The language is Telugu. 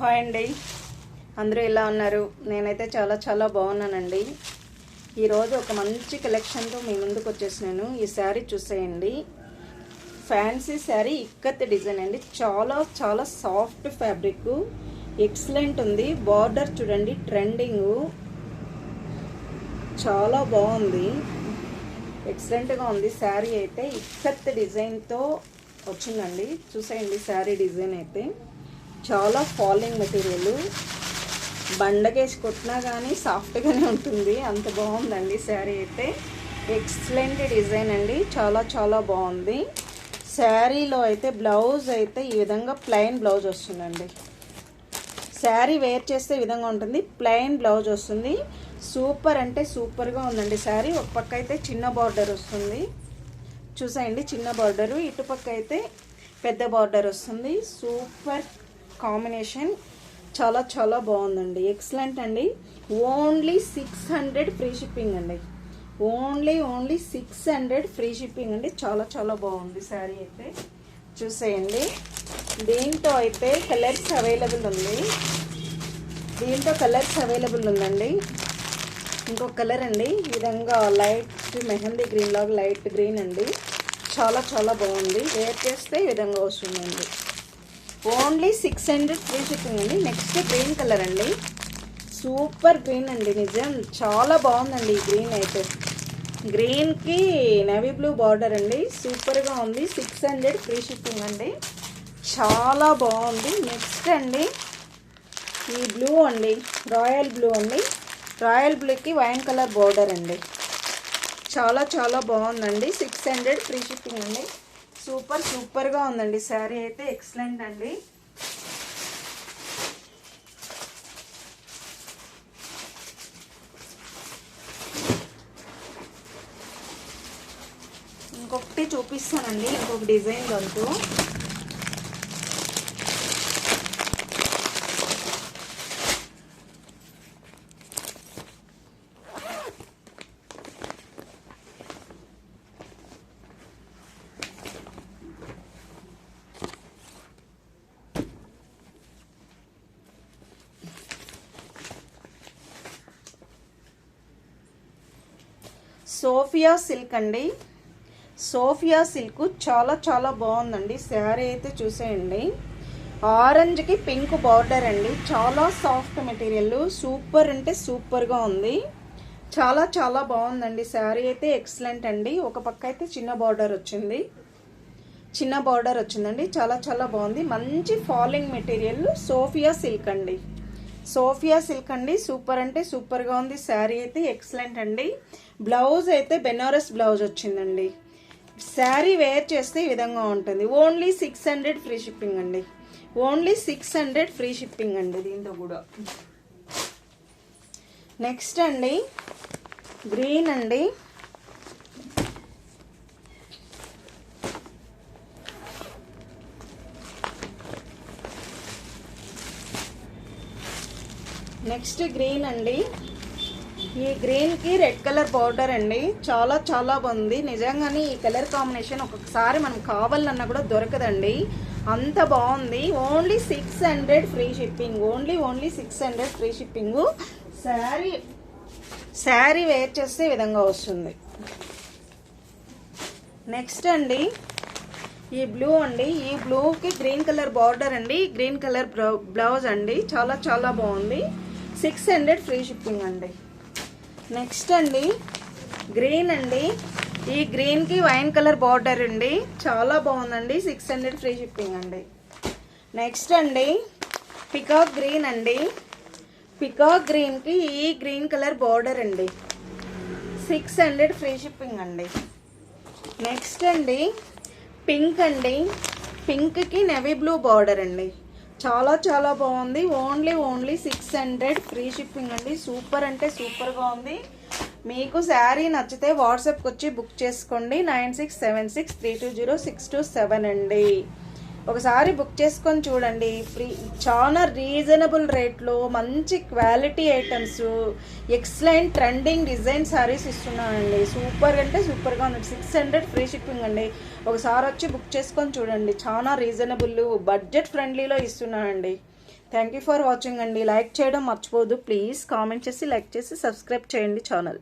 హాయ్ అండి, అందరూ ఎలా ఉన్నారు? నేనైతే చాలా చాలా బాగున్నానండి. ఈరోజు ఒక మంచి కలెక్షన్తో మీ ముందుకు వచ్చేసినాను. ఈ శారీ చూసేయండి. ఫ్యాన్సీ శారీ ఇక్కత్ డిజైన్ అండి. చాలా చాలా సాఫ్ట్ ఫ్యాబ్రిక్, ఎక్సలెంట్ ఉంది. బార్డర్ చూడండి, ట్రెండింగ్, చాలా బాగుంది, ఎక్సలెంట్గా ఉంది. శారీ అయితే ఇక్కత్ డిజైన్తో వచ్చిందండి. చూసేయండి, శారీ డిజైన్ అయితే చాలా ఫాలింగ్ మెటీరియల్, బండకేసి కొట్టినా కానీ సాఫ్ట్గానే ఉంటుంది, అంత బాగుందండి. శారీ అయితే ఎక్సలెంట్ డిజైన్ అండి, చాలా చాలా బాగుంది. శారీలో అయితే బ్లౌజ్ అయితే ఈ విధంగా ప్లెయిన్ బ్లౌజ్ వస్తుందండి. శారీ వేర్ చేస్తే ఈ విధంగా ఉంటుంది, ప్లెయిన్ బ్లౌజ్ వస్తుంది. సూపర్ అంటే సూపర్గా ఉందండి శారీ. ఒక పక్క అయితే చిన్న బార్డర్ వస్తుంది, చూసేయండి, చిన్న బార్డరు. ఇటుపక్క అయితే పెద్ద బార్డర్ వస్తుంది. సూపర్ కాంబినేషన్, చాలా చాలా బాగుందండి, ఎక్సలెంట్ అండి. ఓన్లీ 600 ఫ్రీ షిప్పింగ్ అండి. ఓన్లీ 600 ఫ్రీ షిప్పింగ్ అండి. చాలా చాలా బాగుంది శారీ అయితే, చూసేయండి. దీంతో అయితే కలర్స్ అవైలబుల్ ఉంది. దీంతో కలర్స్ అవైలబుల్ ఉందండి. ఇంకొక కలర్ అండి, ఈ విధంగా లైట్ మెహందీ గ్రీన్ లాగా లైట్ గ్రీన్ అండి, చాలా చాలా బాగుంది. వేర్ చేస్తే ఈ విధంగా వస్తుందండి. ఓన్లీ 600 ఫ్రీ షిప్పింగ్ అండి. నెక్స్ట్ గ్రీన్ కలర్ అండి, సూపర్ గ్రీన్ అండి, నిజం చాలా బాగుందండి. ఈ గ్రీన్ అయితే గ్రీన్కి నేవీ బ్లూ బార్డర్ అండి, సూపర్గా ఉంది. 600 ఫ్రీ షిప్పింగ్ అండి, చాలా బాగుంది. నెక్స్ట్ అండి ఈ బ్లూ అండి, రాయల్ బ్లూ అండి. రాయల్ బ్లూకి వైన్ కలర్ బార్డర్ అండి, చాలా చాలా బాగుందండి. 600 ఫ్రీ షిప్పింగ్ అండి. సూపర్ సూపర్గా ఉందండి శారీ అయితే, ఎక్సలెంట్ అండి. ఇంకొకటి చూపిస్తానండి, ఇంకొక డిజైన్ వంతు. సోఫియా సిల్క్ అండి, సోఫియా సిల్క్ చాలా చాలా బాగుందండి. శారీ అయితే చూసేయండి. ఆరెంజ్కి పింక్ బార్డర్ అండి, చాలా సాఫ్ట్ మెటీరియల్, సూపర్ అంటే సూపర్గా ఉంది, చాలా చాలా బాగుందండి. శారీ అయితే ఎక్సలెంట్ అండి. ఒక పక్క అయితే చిన్న బార్డర్ వచ్చింది, చిన్న బార్డర్ వచ్చిందండి, చాలా చాలా బాగుంది. మంచి ఫాలింగ్ మెటీరియల్, సోఫియా సిల్క్ అండి, సోఫియా సిల్క్ అండి, సూపర్ అంటే సూపర్గా ఉంది. శారీ అయితే ఎక్సలెంట్ అండి. బ్లౌజ్ అయితే బెనారస్ బ్లౌజ్ వచ్చిందండి. శారీ వేర్ చేస్తే ఈ విధంగా ఉంటుంది. ఓన్లీ 600 ఫ్రీ షిప్పింగ్ అండి. ఓన్లీ 600 ఫ్రీ షిప్పింగ్ అండి దీంతో కూడా. నెక్స్ట్ అండి గ్రీన్ అండి, నెక్స్ట్ గ్రీన్ అండి. ఈ గ్రీన్కి రెడ్ కలర్ బార్డర్ అండి, చాలా చాలా బాగుంది. నిజంగానే ఈ కలర్ కాంబినేషన్ ఒక్కొక్కసారి మనం కావాలన్నా కూడా దొరకదండి, అంత బాగుంది. Only 600 free shipping. Only 600 free shipping. Sari wear చేస్తే ఈ విధంగా వస్తుంది. నెక్స్ట్ అండి ఈ బ్లూ అండి, ఈ బ్లూకి గ్రీన్ కలర్ బార్డర్ అండి, గ్రీన్ కలర్ బ్లౌజ్ అండి, చాలా చాలా బాగుంది. 600 ఫ్రీ షిప్పింగ్ అండి. నెక్స్ట్ అండి గ్రీన్ అండి, ఈ గ్రీన్కి వైన్ కలర్ బార్డర్ అండి, చాలా బాగుందండి. 600 ఫ్రీ షిప్పింగ్ అండి. నెక్స్ట్ అండి పికాక్ గ్రీన్ అండి, పికాక్ గ్రీన్కి ఈ గ్రీన్ కలర్ బార్డర్ అండి, 600 ఫ్రీ షిప్పింగ్ అండి. నెక్స్ట్ అండి పింక్ అండి, పింక్కి నేవీ బ్లూ బార్డర్ అండి, చాలా చాలా బాగుంది. ఓన్లీ 600 ఫ్రీ షిప్పింగ్ అండి. సూపర్ అంటే సూపర్గా ఉంది. మీకు శారీ నచ్చితే వాట్సాప్కి వచ్చి బుక్ చేసుకోండి. 9676320627 అండి. ఒకసారి బుక్ చేసుకొని చూడండి. ఫ్రీ, చాలా రీజనబుల్ రేట్లో మంచి quality items, excellent trending design saris ఇస్తున్నానండి. సూపర్ అంటే సూపర్గా ఉంది. 600 ఫ్రీ షిప్పింగ్ అండి. ఒకసారి వచ్చి బుక్ చేసుకొని చూడండి, చాలా రీజనబుల్ బడ్జెట్ ఫ్రెండ్లీలో ఇస్తున్నానండి. థ్యాంక్ యూ ఫర్ వాచింగ్ అండి. లైక్ చేయడం మర్చిపోదు ప్లీజ్. కామెంట్ చేసి లైక్ చేసి సబ్స్క్రైబ్ చేయండి ఛానల్.